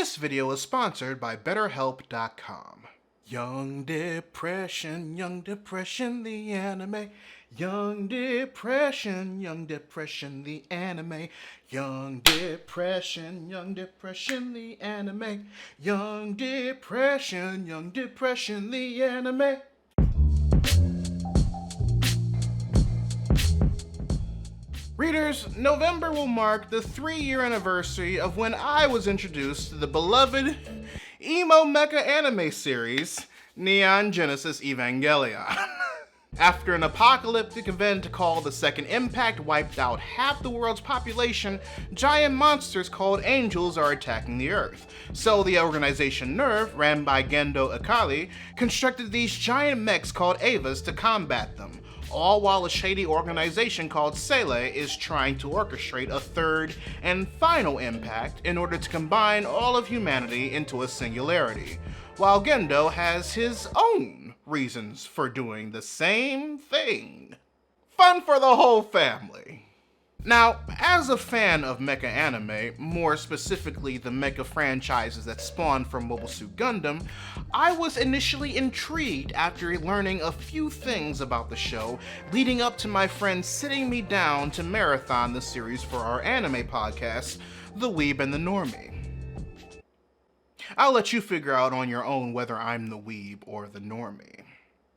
This video is sponsored by BetterHelp.com. Young Depression, the anime. Young Depression, the anime. Young Depression, the anime. Young Depression, the anime. Readers, November will mark the 3-year anniversary of when I was introduced to the beloved emo mecha anime series, Neon Genesis Evangelion. After an apocalyptic event called the Second Impact wiped out half the world's population, giant monsters called angels are attacking the Earth. So the organization NERV, ran by Gendo Ikari, constructed these giant mechs called Avas to combat them, all while a shady organization called Sele is trying to orchestrate a third and final impact in order to combine all of humanity into a singularity, while Gendo has his own reasons for doing the same thing. Fun for the whole family. Now, as a fan of mecha anime, more specifically the mecha franchises that spawned from Mobile Suit Gundam, I was initially intrigued after learning a few things about the show, leading up to my friends sitting me down to marathon the series for our anime podcast, The Weeb and the Normie. I'll let you figure out on your own whether I'm the weeb or the normie.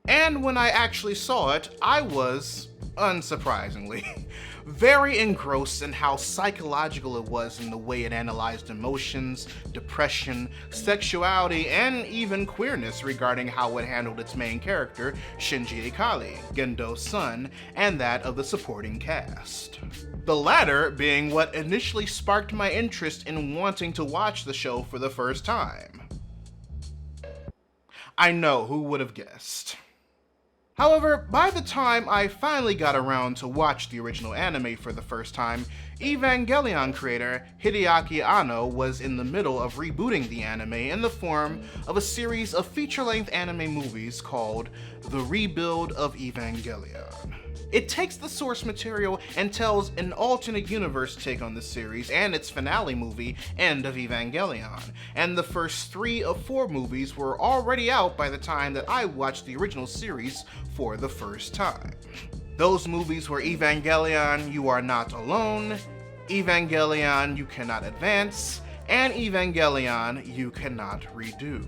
And when I actually saw it, I was, unsurprisingly, very engrossed in how psychological it was in the way it analyzed emotions, depression, sexuality, and even queerness regarding how it handled its main character, Shinji Ikari, Gendo's son, and that of the supporting cast. The latter being what initially sparked my interest in wanting to watch the show for the first time. I know, who would have guessed? However, by the time I finally got around to watch the original anime for the first time, Evangelion creator Hideaki Anno was in the middle of rebooting the anime in the form of a series of feature-length anime movies called The Rebuild of Evangelion. It takes the source material and tells an alternate universe take on the series and its finale movie, End of Evangelion, and the first 3 of 4 movies were already out by the time that I watched the original series for the first time. Those movies were Evangelion, You Are Not Alone, Evangelion, You Cannot Advance, and Evangelion, You Cannot Redo.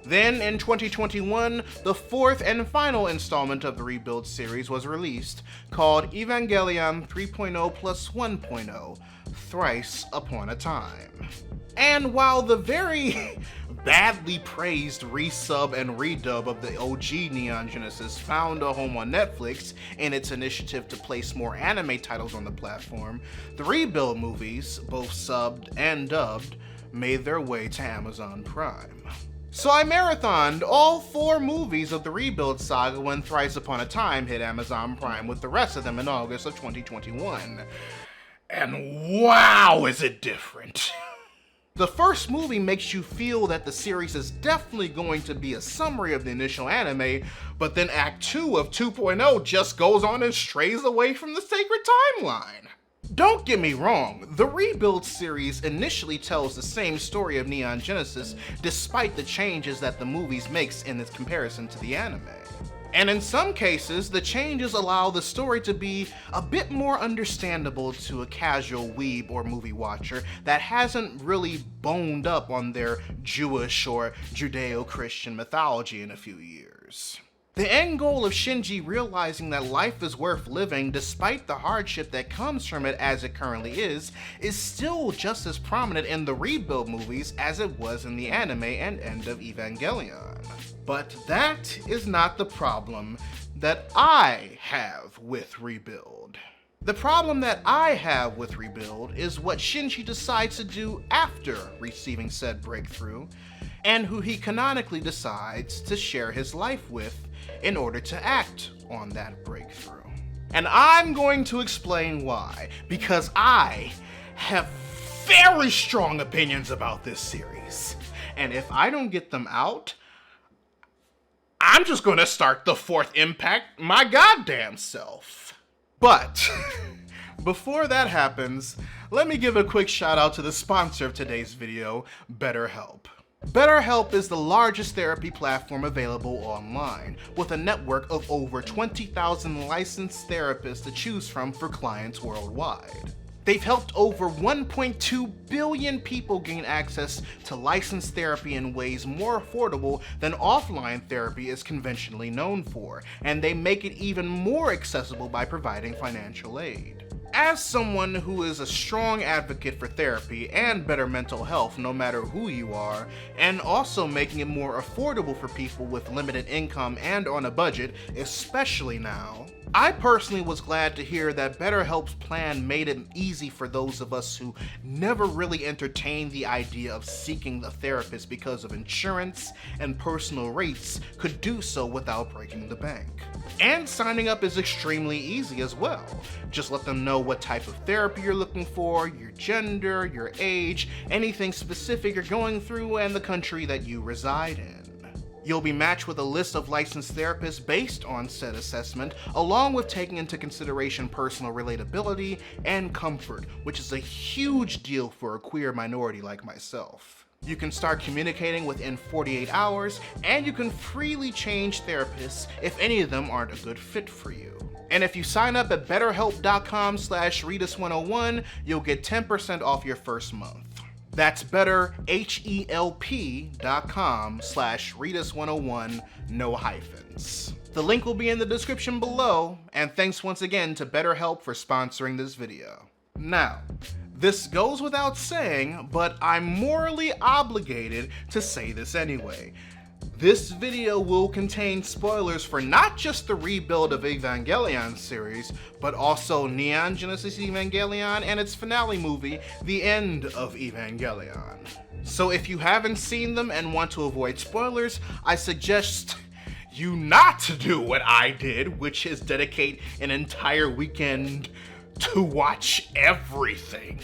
Then, in 2021, the 4th and final installment of the Rebuild series was released, called Evangelion 3.0 plus 1.0, Thrice Upon A Time. And while the very badly praised resub and redub of the OG Neon Genesis found a home on Netflix in its initiative to place more anime titles on the platform, the Rebuild movies, both subbed and dubbed, made their way to Amazon Prime. So I marathoned all 4 movies of the Rebuild saga when Thrice Upon a Time hit Amazon Prime with the rest of them in August of 2021. And wow, is it different. The first movie makes you feel that the series is definitely going to be a summary of the initial anime, but then Act 2 of 2.0 just goes on and strays away from the sacred timeline. Don't get me wrong, the Rebuild series initially tells the same story of Neon Genesis despite the changes that the movies makes in its comparison to the anime. And in some cases, the changes allow the story to be a bit more understandable to a casual weeb or movie watcher that hasn't really boned up on their Jewish or Judeo-Christian mythology in a few years. The end goal of Shinji realizing that life is worth living despite the hardship that comes from it as it currently is still just as prominent in the Rebuild movies as it was in the anime and End of Evangelion. But that is not the problem that I have with Rebuild. The problem that I have with Rebuild is what Shinji decides to do after receiving said breakthrough, and who he canonically decides to share his life with in order to act on that breakthrough. And I'm going to explain why, because I have very strong opinions about this series. And if I don't get them out, I'm just gonna start the 4th impact my goddamn self. But Before that happens, let me give a quick shout out to the sponsor of today's video, BetterHelp. BetterHelp is the largest therapy platform available online, with a network of over 20,000 licensed therapists to choose from for clients worldwide. They've helped over 1.2 billion people gain access to licensed therapy in ways more affordable than offline therapy is conventionally known for, and they make it even more accessible by providing financial aid. As someone who is a strong advocate for therapy and better mental health no matter who you are, and also making it more affordable for people with limited income and on a budget, especially now, I personally was glad to hear that BetterHelp's plan made it easy for those of us who never really entertained the idea of seeking a therapist because of insurance and personal rates could do so without breaking the bank. And signing up is extremely easy as well. Just let them know what type of therapy you're looking for, your gender, your age, anything specific you're going through, and the country that you reside in. You'll be matched with a list of licensed therapists based on said assessment, along with taking into consideration personal relatability and comfort, which is a huge deal for a queer minority like myself. You can start communicating within 48 hours, and you can freely change therapists if any of them aren't a good fit for you. And if you sign up at betterhelp.com/Readus101, you'll get 10% off your first month. That's betterhelp.com/Readus101, no hyphens. The link will be in the description below, and thanks once again to BetterHelp for sponsoring this video. Now, this goes without saying, but I'm morally obligated to say this anyway. This video will contain spoilers for not just the Rebuild of Evangelion series, but also Neon Genesis Evangelion and its finale movie, The End of Evangelion. So if you haven't seen them and want to avoid spoilers, I suggest you not to do what I did, which is dedicate an entire weekend to watch everything.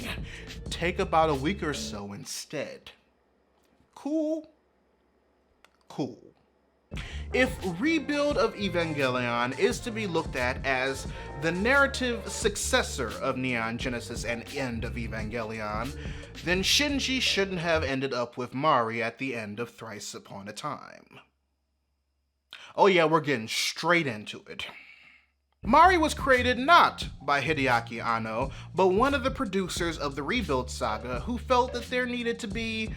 Take about a week or so instead. Cool? Cool. If Rebuild of Evangelion is to be looked at as the narrative successor of Neon Genesis and End of Evangelion, then Shinji shouldn't have ended up with Mari at the end of Thrice Upon a Time. Oh yeah, we're getting straight into it. Mari was created not by Hideaki Anno, but one of the producers of the Rebuild saga who felt that there needed to be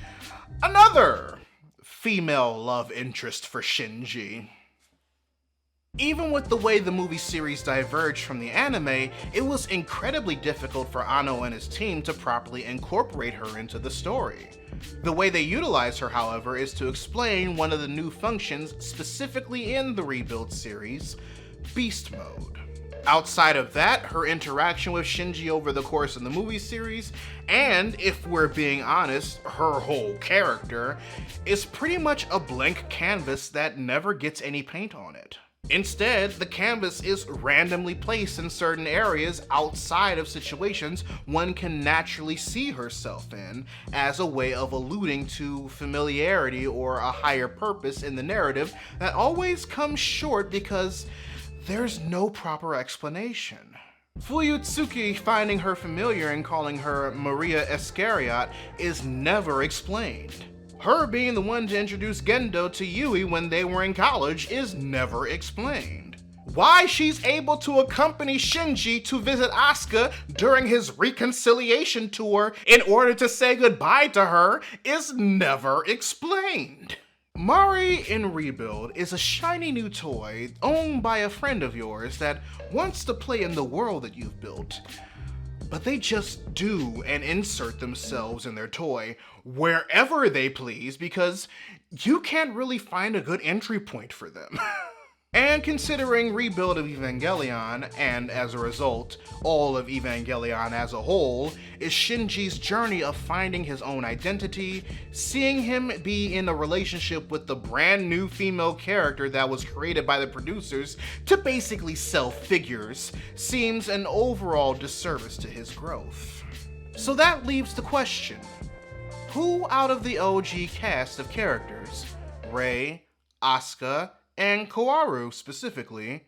another female love interest for Shinji. Even with the way the movie series diverged from the anime, it was incredibly difficult for Anno and his team to properly incorporate her into the story. The way they utilize her, however, is to explain one of the new functions specifically in the Rebuild series, Beast Mode. Outside of that, her interaction with Shinji over the course of the movie series, and if we're being honest, her whole character, is pretty much a blank canvas that never gets any paint on it. Instead, the canvas is randomly placed in certain areas outside of situations one can naturally see herself in, as a way of alluding to familiarity or a higher purpose in the narrative that always comes short because there's no proper explanation. Fuyutsuki finding her familiar and calling her Maria Iscariot is never explained. Her being the one to introduce Gendo to Yui when they were in college is never explained. Why she's able to accompany Shinji to visit Asuka during his reconciliation tour in order to say goodbye to her is never explained. Mari in Rebuild is a shiny new toy owned by a friend of yours that wants to play in the world that you've built, but they just do and insert themselves in their toy wherever they please because you can't really find a good entry point for them. And considering Rebuild of Evangelion, and as a result, all of Evangelion as a whole, is Shinji's journey of finding his own identity, seeing him be in a relationship with the brand new female character that was created by the producers to basically sell figures, seems an overall disservice to his growth. So that leaves the question, who out of the OG cast of characters, Rei, Asuka, and Kaworu specifically,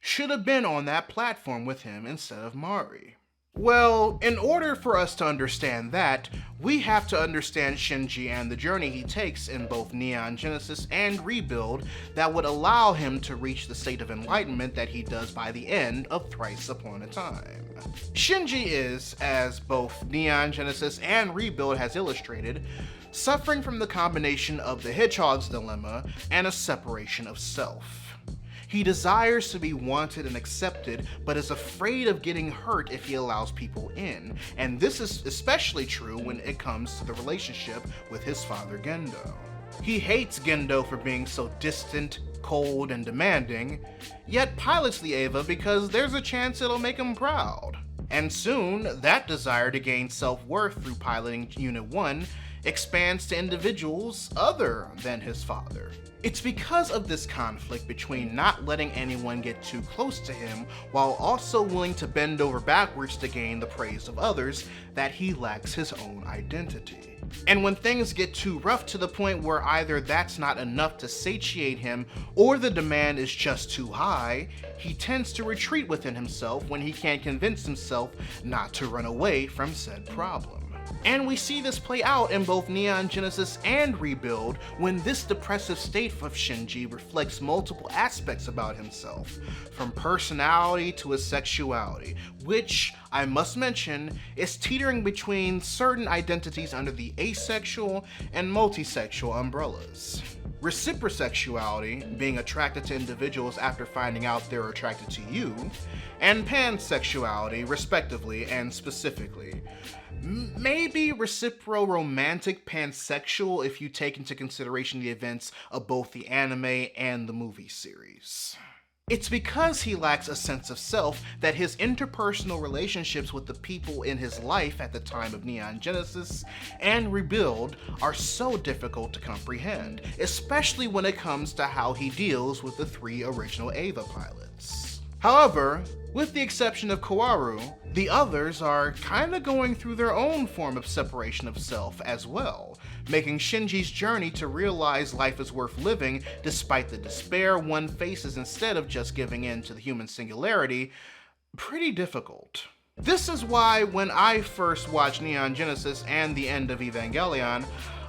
should have been on that platform with him instead of Mari? Well, in order for us to understand that, we have to understand Shinji and the journey he takes in both Neon Genesis and Rebuild that would allow him to reach the state of enlightenment that he does by the end of Thrice Upon a Time. Shinji is, as both Neon Genesis and Rebuild has illustrated, suffering from the combination of the Hedgehog's dilemma and a separation of self. He desires to be wanted and accepted, but is afraid of getting hurt if he allows people in, and this is especially true when it comes to the relationship with his father Gendo. He hates Gendo for being so distant, cold, and demanding, yet pilots the Eva because there's a chance it'll make him proud. And soon, that desire to gain self-worth through piloting Unit 1 expands to individuals other than his father. It's because of this conflict between not letting anyone get too close to him while also willing to bend over backwards to gain the praise of others that he lacks his own identity. And when things get too rough to the point where either that's not enough to satiate him or the demand is just too high, he tends to retreat within himself when he can't convince himself not to run away from said problem. And we see this play out in both Neon Genesis and Rebuild when this depressive state of Shinji reflects multiple aspects about himself, from personality to his sexuality, which, I must mention, is teetering between certain identities under the asexual and multisexual umbrellas. Reciprosexuality, being attracted to individuals after finding out they're attracted to you, and pansexuality, respectively and specifically. Maybe reciproromantic pansexual if you take into consideration the events of both the anime and the movie series. It's because he lacks a sense of self that his interpersonal relationships with the people in his life at the time of Neon Genesis and Rebuild are so difficult to comprehend, especially when it comes to how he deals with the 3 original Eva pilots. However, with the exception of Kaworu, the others are kinda going through their own form of separation of self as well, making Shinji's journey to realize life is worth living despite the despair one faces instead of just giving in to the human singularity pretty difficult. This is why when I first watched Neon Genesis and the end of Evangelion,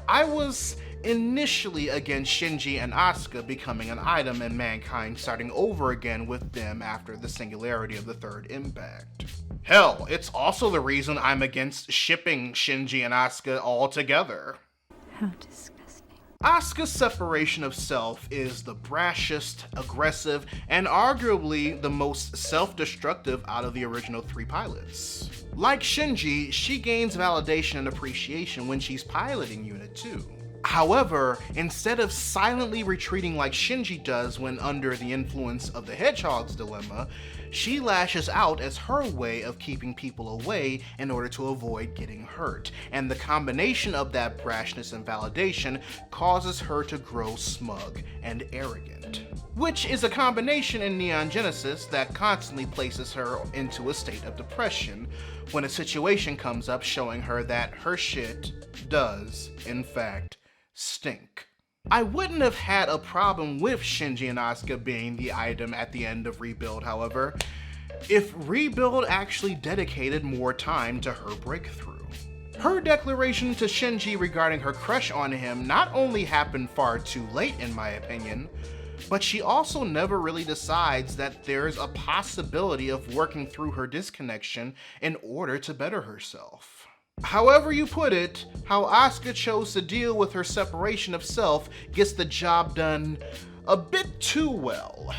I was initially against Shinji and Asuka becoming an item and mankind starting over again with them after the singularity of the third impact. Hell, it's also the reason I'm against shipping Shinji and Asuka altogether. How disgusting. Asuka's separation of self is the brashest, aggressive, and arguably the most self-destructive out of the original 3 pilots. Like Shinji, she gains validation and appreciation when she's piloting Unit 2. However, instead of silently retreating like Shinji does when under the influence of the Hedgehog's dilemma, she lashes out as her way of keeping people away in order to avoid getting hurt, and the combination of that brashness and validation causes her to grow smug and arrogant. Which is a combination in Neon Genesis that constantly places her into a state of depression when a situation comes up showing her that her shit does, in fact, stink. I wouldn't have had a problem with Shinji and Asuka being the item at the end of Rebuild, however, if Rebuild actually dedicated more time to her breakthrough. Her declaration to Shinji regarding her crush on him not only happened far too late in my opinion, but she also never really decides that there's a possibility of working through her disconnection in order to better herself. However you put it, how Asuka chose to deal with her separation of self gets the job done a bit too well.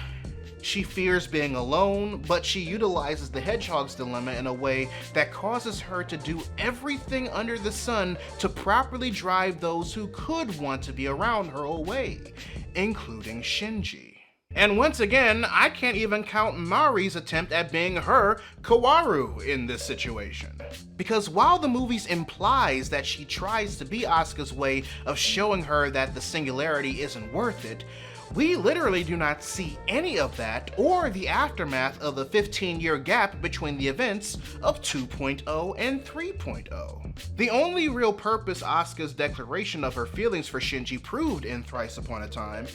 She fears being alone, but she utilizes the Hedgehog's dilemma in a way that causes her to do everything under the sun to properly drive those who could want to be around her away, including Shinji. And once again, I can't even count Mari's attempt at being her Kaworu in this situation. Because while the movie implies that she tries to be Asuka's way of showing her that the singularity isn't worth it, we literally do not see any of that or the aftermath of the 15-year gap between the events of 2.0 and 3.0. The only real purpose Asuka's declaration of her feelings for Shinji proved in Thrice Upon a Time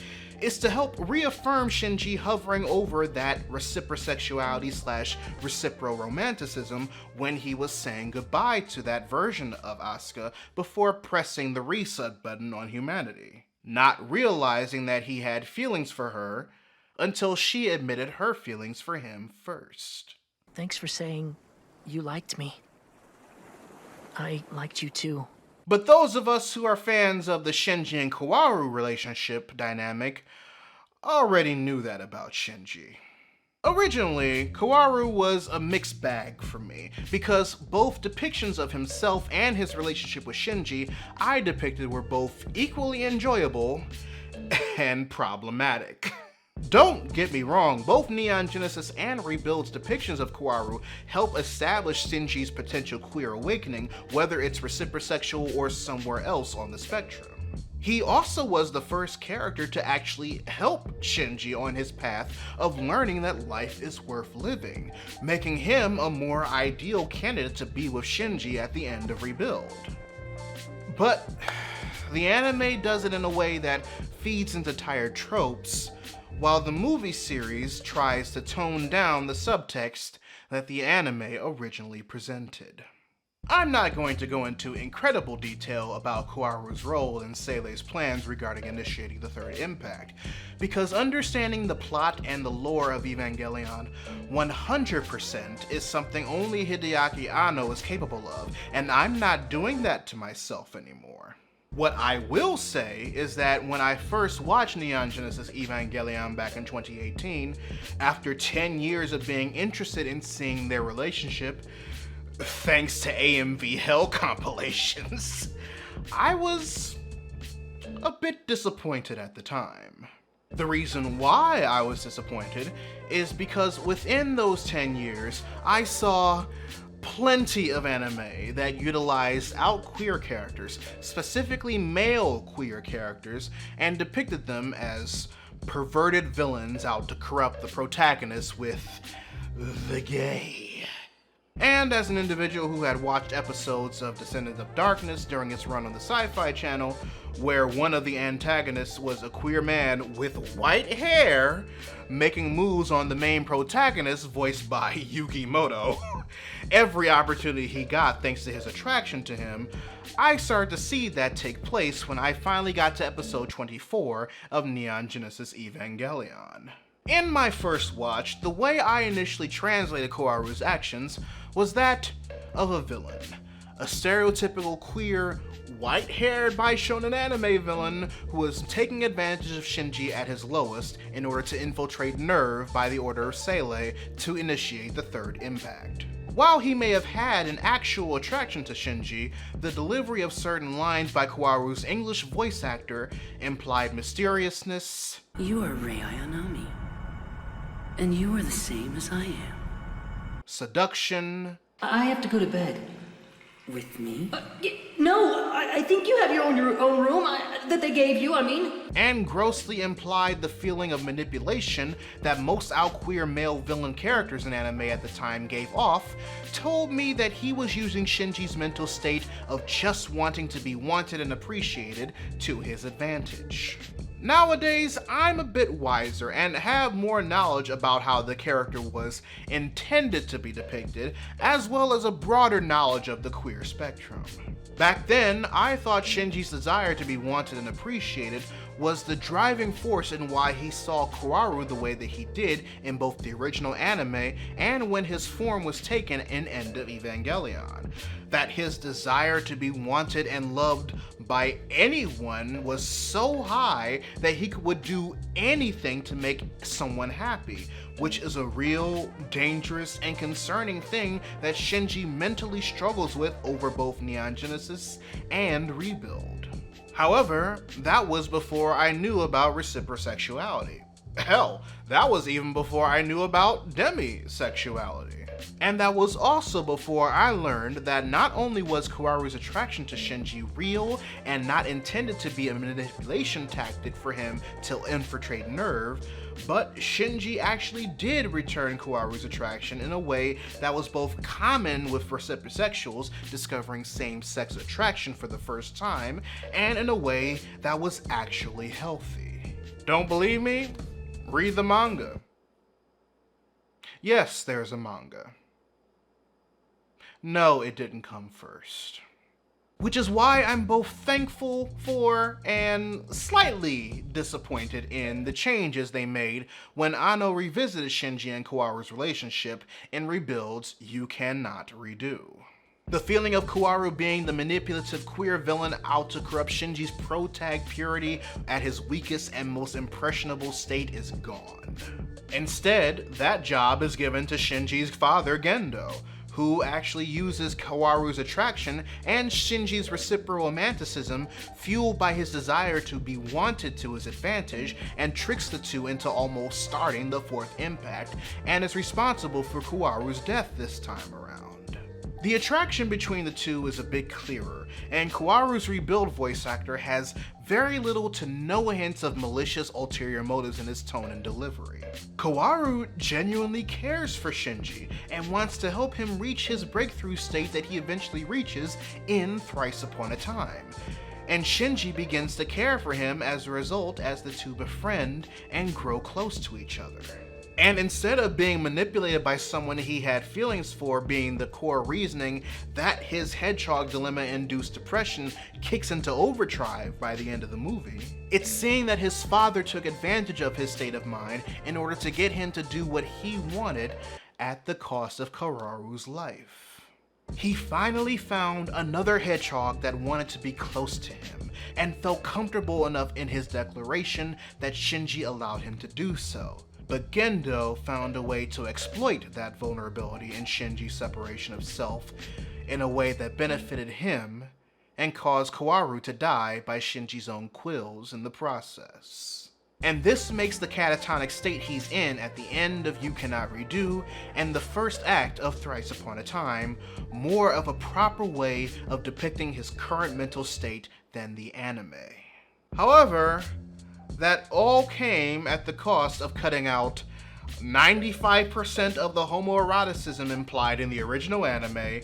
is to help reaffirm Shinji hovering over that reciprosexuality/reciproromanticism when he was saying goodbye to that version of Asuka before pressing the reset button on humanity, not realizing that he had feelings for her until she admitted her feelings for him first. Thanks for saying you liked me. I liked you too. But those of us who are fans of the Shinji and Kaworu relationship dynamic already knew that about Shinji. Originally, Kaworu was a mixed bag for me, because both depictions of himself and his relationship with Shinji I depicted were both equally enjoyable and problematic. Don't get me wrong, both Neon Genesis and Rebuild's depictions of Kaworu help establish Shinji's potential queer awakening, whether it's reciprosexual or somewhere else on the spectrum. He also was the first character to actually help Shinji on his path of learning that life is worth living, making him a more ideal candidate to be with Shinji at the end of Rebuild. But the anime does it in a way that feeds into tired tropes, while the movie series tries to tone down the subtext that the anime originally presented. I'm not going to go into incredible detail about Kaworu's role in Seilei's plans regarding initiating the third impact, because understanding the plot and the lore of Evangelion 100% is something only Hideaki Anno is capable of, and I'm not doing that to myself anymore. What I will say is that when I first watched Neon Genesis Evangelion back in 2018, after 10 years of being interested in seeing their relationship, thanks to AMV Hell compilations, I was a bit disappointed at the time. The reason why I was disappointed is because within those 10 years, I saw plenty of anime that utilized out queer characters, specifically male queer characters, and depicted them as perverted villains out to corrupt the protagonist with the gay. And as an individual who had watched episodes of Descendants of Darkness during its run on the Sci-Fi Channel, where one of the antagonists was a queer man with white hair making moves on the main protagonist voiced by Yugi Moto, every opportunity he got thanks to his attraction to him, I started to see that take place when I finally got to episode 24 of Neon Genesis Evangelion. In my first watch, the way I initially translated Kaworu's actions was that of a villain. A stereotypical queer, white-haired bi-shonen anime villain who was taking advantage of Shinji at his lowest in order to infiltrate NERV by the order of Seilei to initiate the third impact. While he may have had an actual attraction to Shinji, the delivery of certain lines by Kaworu's English voice actor implied mysteriousness. You are Rei Ayanami, and you are the same as I am. Seduction. I have to go to bed. With me? No, I think you have your own room that they gave you, And grossly implied the feeling of manipulation that most out queer male villain characters in anime at the time gave off, told me that he was using Shinji's mental state of just wanting to be wanted and appreciated to his advantage. Nowadays, I'm a bit wiser and have more knowledge about how the character was intended to be depicted, as well as a broader knowledge of the queer spectrum. Back then, I thought Shinji's desire to be wanted and appreciated was the driving force in why he saw Kaworu the way that he did in both the original anime and when his form was taken in End of Evangelion. That his desire to be wanted and loved by anyone was so high that he would do anything to make someone happy, which is a real, dangerous, and concerning thing that Shinji mentally struggles with over both Neon Genesis and Rebuild. However, that was before I knew about reciprosexuality. Hell, that was even before I knew about demisexuality. And that was also before I learned that not only was Kaworu's attraction to Shinji real and not intended to be a manipulation tactic for him to infiltrate Nerve, but Shinji actually did return Kaworu's attraction in a way that was both common with reciprosexuals discovering same-sex attraction for the first time, and in a way that was actually healthy. Don't believe me? Read the manga. Yes, there's a manga. No, it didn't come first. Which is why I'm both thankful for and slightly disappointed in the changes they made when Ano revisited Shinji and Kaworu's relationship in Rebuild's You Cannot Redo. The feeling of Kaworu being the manipulative queer villain out to corrupt Shinji's protag purity at his weakest and most impressionable state is gone. Instead, that job is given to Shinji's father, Gendo, who actually uses Kaworu's attraction and Shinji's reciprocal romanticism, fueled by his desire to be wanted to his advantage, and tricks the two into almost starting the fourth impact, and is responsible for Kaworu's death this time around. The attraction between the two is a bit clearer, and Kaworu's Rebuild voice actor has very little to no hints of malicious ulterior motives in his tone and delivery. Kaworu genuinely cares for Shinji and wants to help him reach his breakthrough state that he eventually reaches in Thrice Upon a Time. And Shinji begins to care for him as a result as the two befriend and grow close to each other. And instead of being manipulated by someone he had feelings for being the core reasoning that his hedgehog dilemma-induced depression kicks into overdrive by the end of the movie, it's seeing that his father took advantage of his state of mind in order to get him to do what he wanted at the cost of Kaworu's life. He finally found another hedgehog that wanted to be close to him, and felt comfortable enough in his declaration that Shinji allowed him to do so. But Gendo found a way to exploit that vulnerability in Shinji's separation of self in a way that benefited him and caused Kaworu to die by Shinji's own quills in the process. And this makes the catatonic state he's in at the end of You Cannot Redo and the first act of Thrice Upon a Time more of a proper way of depicting his current mental state than the anime. However, that all came at the cost of cutting out 95% of the homoeroticism implied in the original anime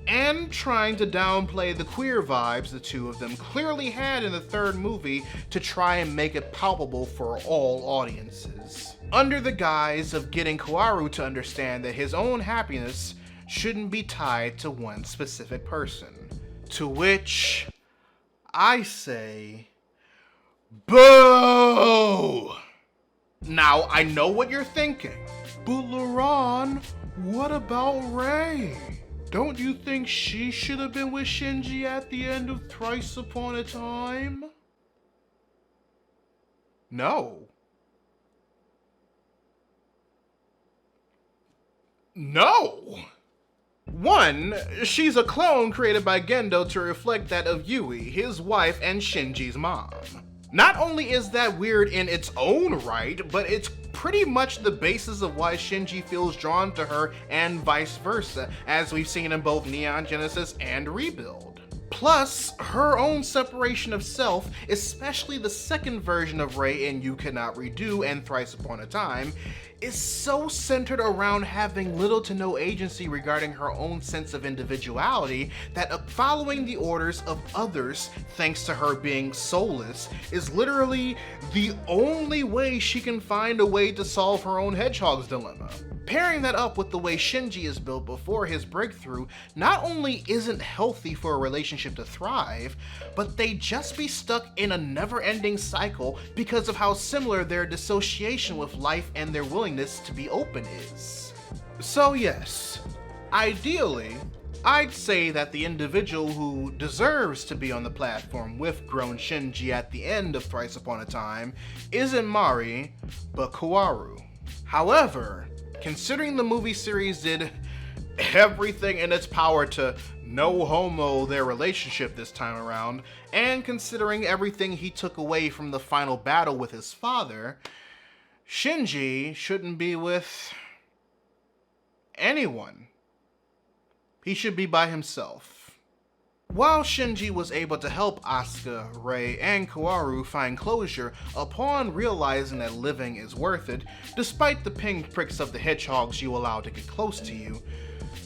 and trying to downplay the queer vibes the two of them clearly had in the third movie to try and make it palpable for all audiences, under the guise of getting Kaworu to understand that his own happiness shouldn't be tied to one specific person. To which I say, boo! Now, I know what you're thinking. But Laurent, what about Rei? Don't you think she should have been with Shinji at the end of Thrice Upon a Time? No. No! One, she's a clone created by Gendo to reflect that of Yui, his wife and Shinji's mom. Not only is that weird in its own right, but it's pretty much the basis of why Shinji feels drawn to her and vice versa, as we've seen in both Neon Genesis and Rebuild. Plus, her own separation of self, especially the second version of Rei in You Cannot Redo and Thrice Upon a Time, is so centered around having little to no agency regarding her own sense of individuality that following the orders of others, thanks to her being soulless, is literally the only way she can find a way to solve her own hedgehog's dilemma. Pairing that up with the way Shinji is built before his breakthrough not only isn't healthy for a relationship to thrive, but they just be stuck in a never-ending cycle because of how similar their dissociation with life and their willingness to be open is. So yes, ideally, I'd say that the individual who deserves to be on the platform with grown Shinji at the end of Thrice Upon a Time isn't Mari, but Kaworu. However, considering the movie series did everything in its power to no homo their relationship this time around, and considering everything he took away from the final battle with his father, Shinji shouldn't be with anyone. He should be by himself. While Shinji was able to help Asuka, Rei, and Kaworu find closure upon realizing that living is worth it, despite the pinpricks of the hedgehogs you allow to get close to you,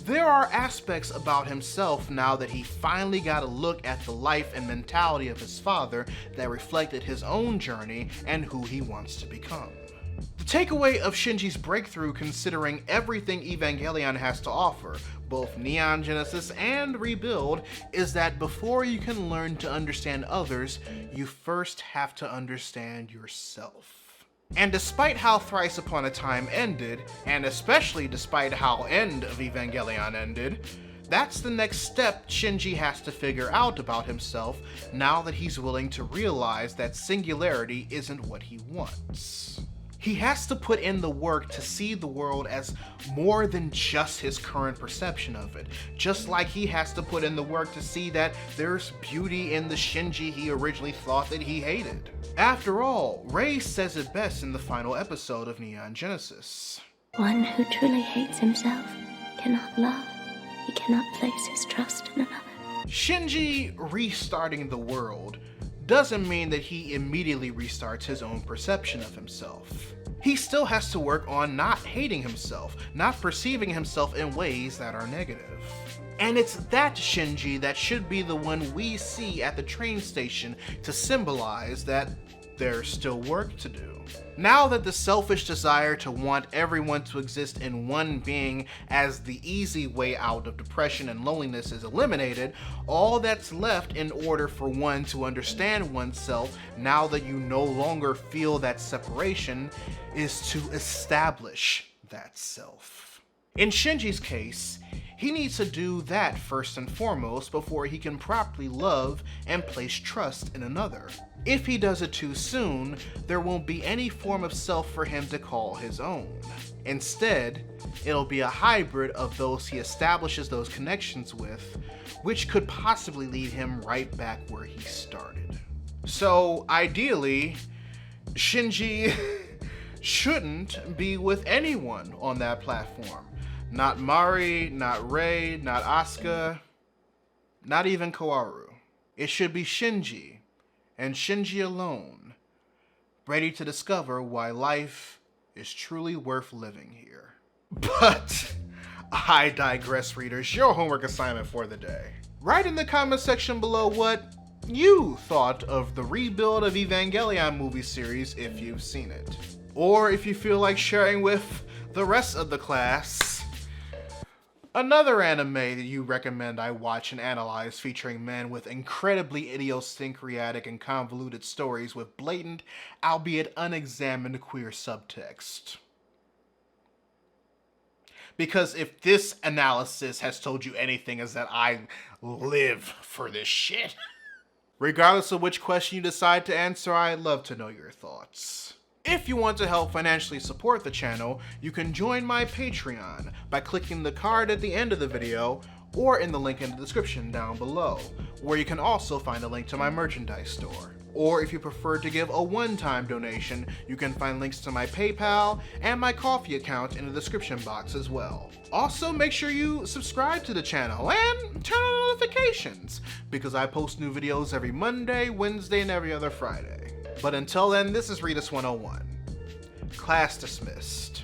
there are aspects about himself now that he finally got a look at the life and mentality of his father that reflected his own journey and who he wants to become. The takeaway of Shinji's breakthrough, considering everything Evangelion has to offer, both Neon Genesis and Rebuild, is that before you can learn to understand others, you first have to understand yourself. And despite how Thrice Upon a Time ended, and especially despite how End of Evangelion ended, that's the next step Shinji has to figure out about himself now that he's willing to realize that singularity isn't what he wants. He has to put in the work to see the world as more than just his current perception of it, just like he has to put in the work to see that there's beauty in the Shinji he originally thought that he hated. After all, Rei says it best in the final episode of Neon Genesis. One who truly hates himself cannot love. He cannot place his trust in another. Shinji restarting the world doesn't mean that he immediately restarts his own perception of himself. He still has to work on not hating himself, not perceiving himself in ways that are negative. And it's that Shinji that should be the one we see at the train station to symbolize that there's still work to do. Now that the selfish desire to want everyone to exist in one being as the easy way out of depression and loneliness is eliminated, all that's left in order for one to understand oneself, now that you no longer feel that separation, is to establish that self. In Shinji's case, he needs to do that first and foremost before he can properly love and place trust in another. If he does it too soon, there won't be any form of self for him to call his own. Instead, it'll be a hybrid of those he establishes those connections with, which could possibly lead him right back where he started. So, ideally, Shinji shouldn't be with anyone on that platform. Not Mari, not Rei, not Asuka, not even Kaworu. It should be Shinji, and Shinji alone, ready to discover why life is truly worth living here. But I digress, readers. Your homework assignment for the day. Write in the comment section below what you thought of the Rebuild of Evangelion movie series if you've seen it. Or if you feel like sharing with the rest of the class another anime that you recommend I watch and analyze, featuring men with incredibly idiosyncratic and convoluted stories with blatant, albeit unexamined queer subtext. Because if this analysis has told you anything, is that I live for this shit. Regardless of which question you decide to answer, I'd love to know your thoughts. If you want to help financially support the channel, you can join my Patreon by clicking the card at the end of the video or in the link in the description down below, where you can also find a link to my merchandise store. Or if you prefer to give a one-time donation, you can find links to my PayPal and my Ko-fi account in the description box as well. Also, make sure you subscribe to the channel and turn on notifications, because I post new videos every Monday, Wednesday, and every other Friday. But until then, this is Readus 101. Class dismissed.